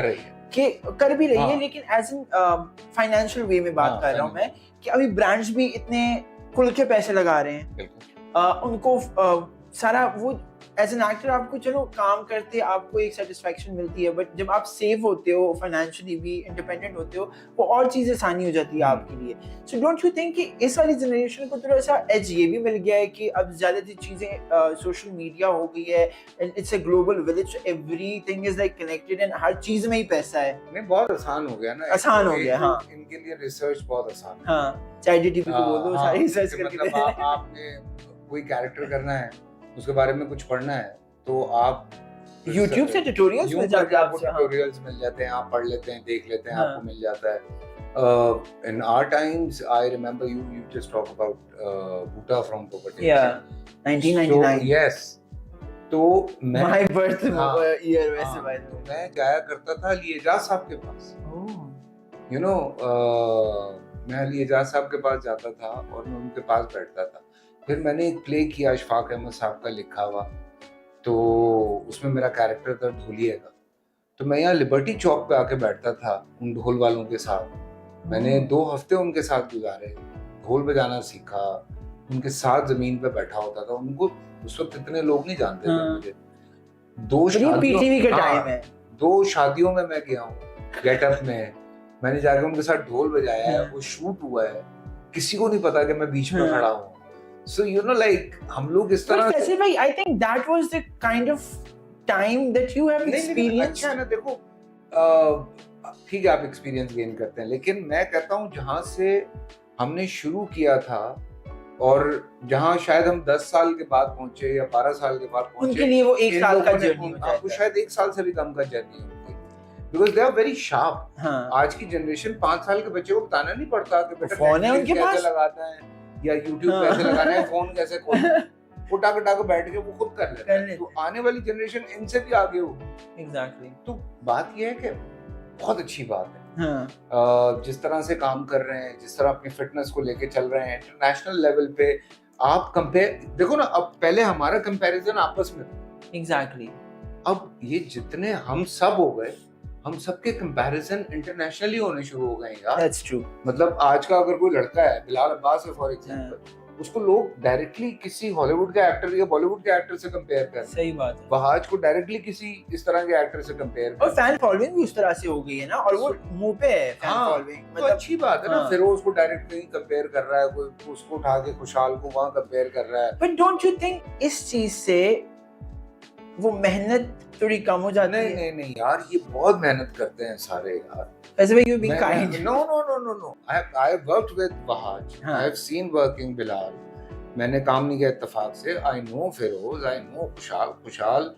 रही है कि कर भी रही है, हाँ। लेकिन एज इन फाइनेंशियल वे में बात हाँ, कर रहा हूँ मैं, financial। कि अभी ब्रांड्स भी इतने खुल के पैसे लगा रहे हैं। बिल्कुल उनको सारा वो एज एन एक्टर आपको चलो काम करते आपको एक सेटिस्फैक्शन मिलती है, बट जब आप सेफ होते हो फाइनेंशियली भी इंडिपेंडेंट होते हो, वो और चीज़ें आसानी हो जाती है आपके लिए। सो डोंट यू थिंक कि इस वाली जनरेशन को थोड़ा सा एज ये भी मिल गया है कि अब ज़्यादातर चीज़ें सोशल मीडिया हो गई है, it's a global village, everything is like connected and हर चीज़ में ही पैसा है। नहीं, बहुत आसान हो गया ना, आसान हो गया, हाँ। इनके लिए रिसर्च बहुत आसान है। हाँ, ChatGPT को बोल दो, हाँ, सारी रिसर्च कि करके मतलब दे दे। आपने कोई कैरेक्टर करना है, उसके बारे में कुछ पढ़ना है, तो आप YouTube से ट्यूटोरियल्स मिल जाते हैं आपको आपसे, हाँ। ट्यूटोरियल्स मिल जाते हैं, आप पढ़ लेते हैं, देख लेते हैं, हाँ। आपको मिल जाता है। In our times, I remember you just talk about Bhuta from Poverty. Yeah, 1999. So, yes. तो मैं My birth हाँ, year वैसे हाँ, by तो the way. मैं जाया करता था अली एजाज साहब के पास। यू नो मैं अली एजाज साहब के पास जाता था और मैं उनके पास बैठता था। फिर मैंने एक प्ले किया अशफाक अहमद साहब का लिखा हुआ, तो उसमें मेरा कैरेक्टर था ढोलिया का। तो मैं यहाँ लिबर्टी चौक पे आके बैठता था उन ढोल वालों के साथ। मैंने 2 हफ्ते उनके साथ गुजारे, ढोल बजाना सीखा, उनके साथ जमीन पे बैठा होता था। उनको उस वक्त इतने लोग नहीं जानते थे मुझे। 2 PTV का हाँ, टाइम है। 2 शादियों में मैं गया हूँ गेटअप में, मैंने जाके उनके साथ ढोल बजाया है, वो शूट हुआ है, किसी को नहीं पता कि मैं बीच में खड़ा हूँ। So you know, like हम लोग इस तरह से भाई, I think that was the kind of time that you have experienced. अच्छा है ना, देखो ठीक है आप एक्सपीरियंस गेन करते हैं, लेकिन मैं कहता हूँ जहाँ से हमने शुरू किया था और जहाँ शायद हम 10 साल के बाद पहुंचे या 12 साल के बाद पहुंचे, उनके लिए वो 1 साल का जर्नी हो आपको जाता है। शायद 1 साल से भी कम का जर्नी होती है, because they are very sharp. हाँ। आज की जनरेशन 5 साल के बच्चे को बताना नहीं पड़ता कि बेटा फोन है उनके पास, कैसे लगाना है या यूट्यूब हाँ। कैसे लगाना है, फोन कैसे खोलना है, उठा के बैठ के वो खुद कर लेता है। तो आने वाली जनरेशन इनसे भी आगे होगी। एग्जैक्टली। तो बात ये है कि बहुत अच्छी बात है, हाँ। जिस तरह से काम कर रहे हैं, जिस तरह अपनी फिटनेस को लेके चल रहे हैं इंटरनेशनल लेवल पे। आप कंपेयर देखो ना, अब पहले हमारा कंपैरिजन आपस में था। एग्जैक्टली। अब ये जितने हम सब हो गए, हम सबके कंपैरिजन इंटरनेशनली होने शुरू हो गए यार। That's true. मतलब आज का अगर कोई लड़का है, बिलाल अब्बास है फॉर एग्जांपल, उसको लोग डायरेक्टली किसी हॉलीवुड के एक्टर या बॉलीवुड के एक्टर से कंपेयर कर रहे हैं। सही बात है। वहाज को डायरेक्टली किसी इस तरह के एक्टर से कंपेयर कर और फैन फॉलोइंग भी उस तरह से हो गई है ना, और वो मुंह पे है फैन हाँ, फॉलोइंग। तो अच्छी बात है ना। फिरोज को डायरेक्टली कंपेयर कर रहा है, कोई उसको उठा के खुशहाल को वहां कंपेयर कर रहा है। बट डोंट यू थिंक इस चीज से वो मेहनत थोड़ी कम हो जाती है? नहीं यार, ये बहुत मेहनत करते हैं सारे यार। वैसे भाई you being kind. No. I have worked with Wahaj. I have seen working Bilal. मैंने काम नहीं किया इत्तेफाक से। I know Firoz, I know खुशहाल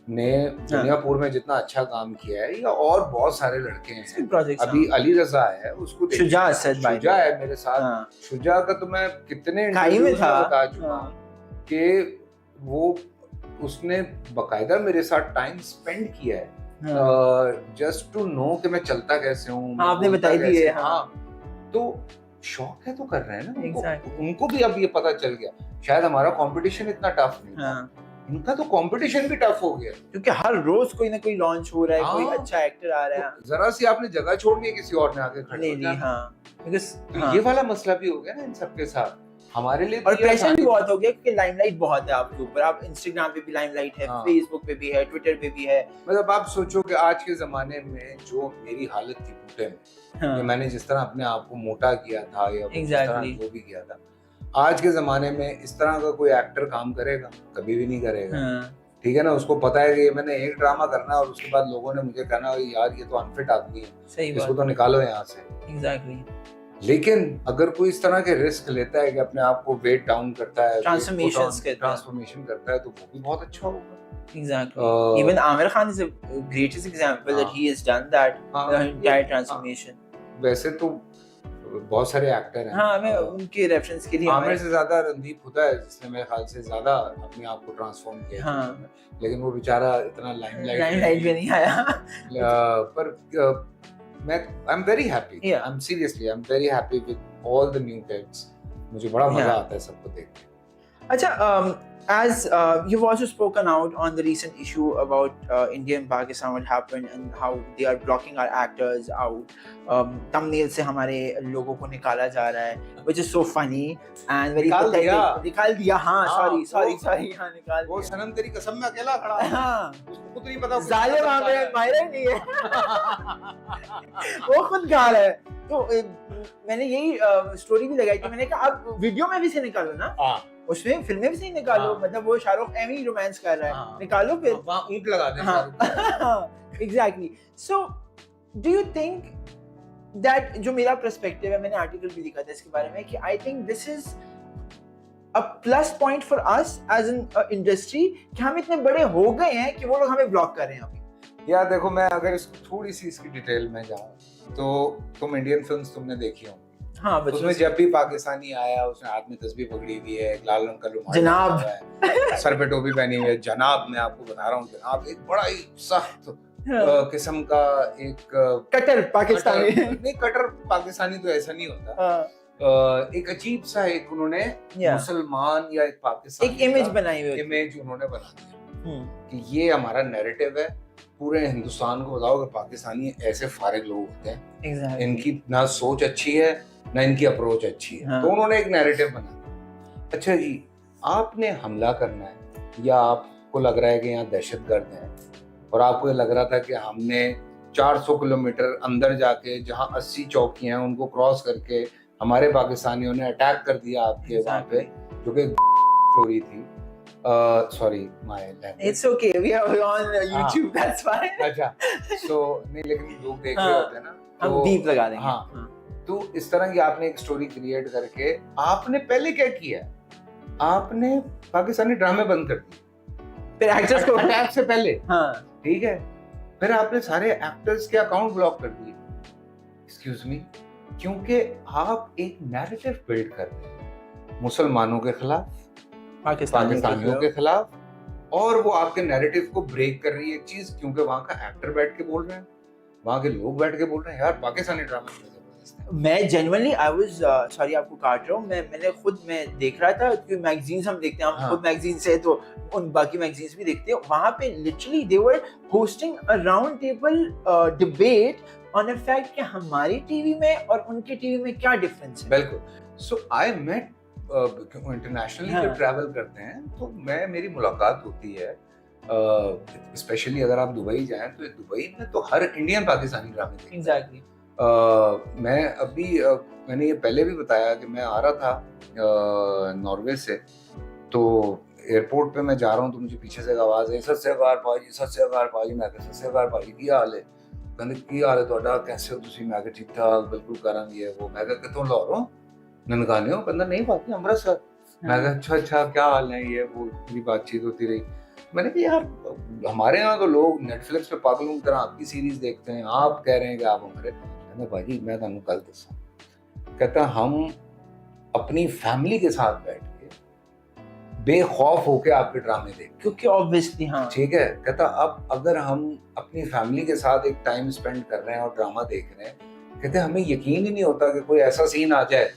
ने दुनियापुर में जितना अच्छा काम किया है, या और बहुत सारे लड़के हैं। अभी अली रजा है, उसको शुजा है मेरे साथ। शुजा का तो मैं कितने इंटरव्यू में बता चुका हूँ कि वो उसने बकायदा मेरे साथ टाइम स्पेंड किया है जस्ट टू नो कि मैं चलता कैसे हूँ। आपने बताई दी है। हाँ, तो शौक है तो कर रहे हैं ना। उनको भी अब ये पता चल गया। शायद हमारा कंपटीशन इतना टफ नहीं था, इनका तो कंपटीशन भी टफ हो गया, क्योंकि हर रोज कोई ना कोई लॉन्च हो रहा है, कोई अच्छा एक्टर आ रहा है। तो जरा सी आपने जगह छोड़नी है, किसी और ने आके खड़े हो जाना। ये वाला मसला भी हो गया ना इन सबके साथ हमारे लिए। और प्रेशर भी बहुत हो गया क्योंकि लाइमलाइट बहुत है आपके ऊपर। आप इंस्टाग्राम पे भी लाइमलाइट है, फेसबुक पे भी है, ट्विटर पे भी है। मतलब आप सोचो कि आज के जमाने में जो मेरी हालत थी बूटे में, मैंने जिस तरह अपने आप को मोटा किया था या जिस तरह जो भी किया था, आज के जमाने में इस तरह का कोई एक्टर काम करेगा? कभी भी नहीं करेगा। ठीक है ना, उसको पता है कि मैंने एक ड्रामा करना है और उसके बाद लोगों ने मुझे कहना यार ये तो अनफिट आदमी है, इसको तो निकालो यहाँ से। एग्जैक्टली। लेकिन अगर कोई इस तरह के रिस्क लेता है कि अपने आप को वेट डाउन करता है, ट्रांसफॉर्मेशन करता है, तो वो भी बहुत अच्छा होगा। Exactly. Even Amir Khan is a greatest example that he has done that entire transformation. वैसे तो बहुत सारे एक्टर हैं। हाँ, मैं उनके रेफरेंस के लिए आमिर से ज्यादा रणदीप हुड्डा है, जिसने मेरे ख्याल से ज्यादा अपने आप को ट्रांसफॉर्म किया। हाँ, लेकिन वो बेचारा इतना लाइमलाइट में नहीं आया। पर I'm very happy. Yeah. I'm very happy with all the new kids. मुझे बड़ा मजा आता है सबको देख के। Acha, as you've also spoken out on the recent issue about India and Pakistan, what happened and how they are blocking our actors out. Thumbnail से हमारे लोगों को निकाला जा रहा है, which is so funny and very निकाल दिया। pathetic. निकाल दिया, हाँ, हाँ, sorry, हाँ, निकाल वो दिया। सनम तेरी कसम में अकेला खड़ा है। हाँ, उसको खुद नहीं पता जालिम वहाँ पे मायरा ही नहीं है। वो खुद गा रहा है। तो मैंने यही स्टोरी भी लगाई थी, मैंने कहा आप वीडियो में भी से निकालो ना, उसमें फिल्म में भी से निकालो, मतलब वो शाहरुख एम ही रोमांस कर रहा है, निकालो फिर वहाँ ऊँट लगा दे। हाँ, exactly. So do you think that, जो मेरा पर्सपेक्टिव है, मैंने आर्टिकल भी लिखा था इसके बारे में, कि I think this is a plus point for us as an industry कि हम इतने बड़े हो गए हैं कि वो लोग हमें ब्लॉक कर रहे हैं अभी। यार देखो, मैं अगर इसको थोड़ी सी इसकी डिटेल में जाऊँ तो तुम इंडियन फिल्म्स तुमने देखी होंगी। हाँ, उसमें जब भी पाकिस्तानी आया, उसने हाथ में तस्बीह पकड़ी हुई है, एक लाल रंग का रुमाल जनाब हुआ है, सर पे टोपी पहनी हुई है, जनाब, मैं आपको बता रहा हूँ, जनाब एक बड़ा ही सख्त किस्म का एक कटर पाकिस्तानी नहीं, कटर पाकिस्तानी तो ऐसा नहीं होता, एक अजीब सा एक उन्होंने मुसलमान या एक पाकिस्तानी एक इमेज बनाई हुई, इमेज उन्होंने बना दी कि ये हमारा नैरेटिव है, पूरे हिंदुस्तान को बताओ कि पाकिस्तानी ऐसे फारिग लोग होते हैं, इनकी ना सोच अच्छी है ना इनकी अप्रोच अच्छी है। तो उन्होंने एक नैरेटिव बना। अच्छा जी, आपने हमला करना है या आपको लग रहा है कि यहाँ दहशतगर्द है, और आपको ये लग रहा था कि हमने 400 किलोमीटर अंदर जाके जहाँ 80 चौकियां हैं उनको क्रॉस करके हमारे पाकिस्तानियों ने अटैक कर दिया आपके वहाँ पे, जो कि स्टोरी थी। Sorry my language, it's okay, we are on YouTube, that's fine. अच्छा, सो नहीं, लेकिन लोग देख रहे होते हैं ना, हम बीप लगा देंगे। हाँ, तो इस तरह की आपने एक स्टोरी क्रिएट करके आपने पहले क्या किया, आपने पाकिस्तानी ड्रामे बंद कर दिए फिर एक्टर्स को अटैक से पहले। हाँ, ठीक है, फिर आपने सारे एक्टर्स के अकाउंट ब्लॉक कर दिए। एक्सक्यूज मी, क्योंकि आप एक नैरेटिव बिल्ड कर रहे हैं मुसलमानों के खिलाफ, पाकिस्तानियों के खिलाफ, और वो आपके नैरेटिव को ब्रेक कर रही है एक चीज, क्योंकि वहां का एक्टर बैठ के बोल रहे हैं, वहां के लोग बैठ के बोल रहे हैं, यार पाकिस्तानी ड्रामा। मैं जेन्युइनली आई वाज सॉरी आपको काट रहा हूँ, मैं देख रहा था, क्योंकि मैगजीन्स हम देखते हैं, हम खुद मैगजीन से, तो उन बाकी मैगजीन्स भी देखते हैं, वहां पे literally they were hosting a round table debate on a fact कि हमारी टीवी में और उनके टीवी में क्या डिफरेंस है। बिल्कुल। सो आई मेट, इंटरनेशनली जब ट्रैवल करते हैं तो मेरी मुलाकात होती है, स्पेशली अगर आप दुबई जाएं तो दुबई में तो हर इंडियन पाकिस्तानी ड्रामे देखते हैं। एग्जैक्टली। मैं अभी मैंने ये पहले भी बताया कि मैं आ रहा था नॉर्वे से, तो एयरपोर्ट पे मैं जा रहा हूँ तो मुझे पीछे से एक आवाज़ आई, सत श्री अकाल पाजी, सत श्री अकाल पाजी। मैं कहा सत श्री अकाल पाजी, की हाल है? कहते की हाल है तुहाडा, कैसे हो तुसी? मैं कहा ठीक ठाक, बिल्कुल करांगे ये वो। मैं कहा कितों लाहौरों? ननकाने हो? कहता नहीं बाकी अमृतसर। मैं कहा अच्छा क्या हाल है, ये वो, मेरी बातचीत होती रही। मैंने कहा यार हमारे यहाँ तो लोग नेटफ्लिक्स पे पागलों की तरह आपकी सीरीज देखते हैं, आप कह रहे हैं कि आप हमारे। कहता भाजी मैं तुहानू गल दसा, कहता हम अपनी फैमिली के साथ बैठ के बेखौफ होके आपके ड्रामे देखते, क्योंकि ऑब्वियसली हाँ ठीक है। कहता अब अगर हम अपनी फैमिली के साथ एक टाइम स्पेंड कर रहे हैं और ड्रामा देख रहे हैं, कहते हमें यकीन ही नहीं होता कि कोई ऐसा सीन आ जाए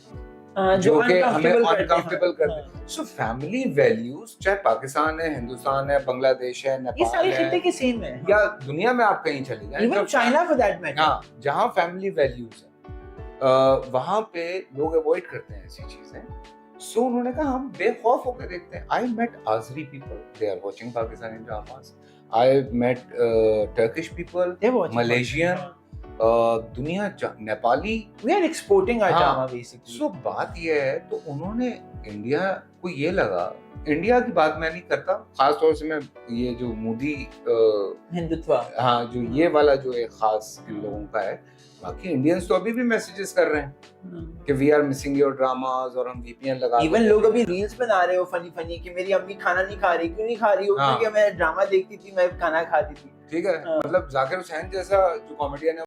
जो कि हमें अनकंफर्टेबल कर दे। सो फैमिली वैल्यूज, चाहे पाकिस्तान है, हिंदुस्तान है, बांग्लादेश है, नेपाल है, ये सारी खित्ते के सेम है, या दुनिया में आप कहीं चले जाएं, even China for that matter, हाँ, जहाँ फैमिली वैल्यूज है वहाँ पे लोग अवॉइड करते हैं ऐसी चीजें। सो उन्होंने कहा हम बेखौफ होकर देखते हैं। I met Azeri people, they are watching Pakistani dramas. I met Turkish people, Malaysian, दुनिया, Nepali, we are exporting our drama basically. So बात ये है, तो उन्होंने इंडिया को ये लगा, इंडिया की बात मैं नहीं करता, खास तौर से मैं ये जो मोदी हिंदुत्व, हाँ, जो ये वाला जो एक खास लोगों का है, बाकी इंडियंस तो अभी भी मैसेजेस कर रहे हैं कि we are missing your dramas, और हम वीपीएन लगा, इवन लोग अभी रील्स बना रहे हो फनी कि मेरी अम्मी खाना नहीं खा रही, क्यों नहीं खा रही हो? क्योंकि मैं ड्रामा देखती थी, मैं खाना खाती थी। ठीक है, मतलब जाकिर हुसैन जैसा जो कॉमेडियन है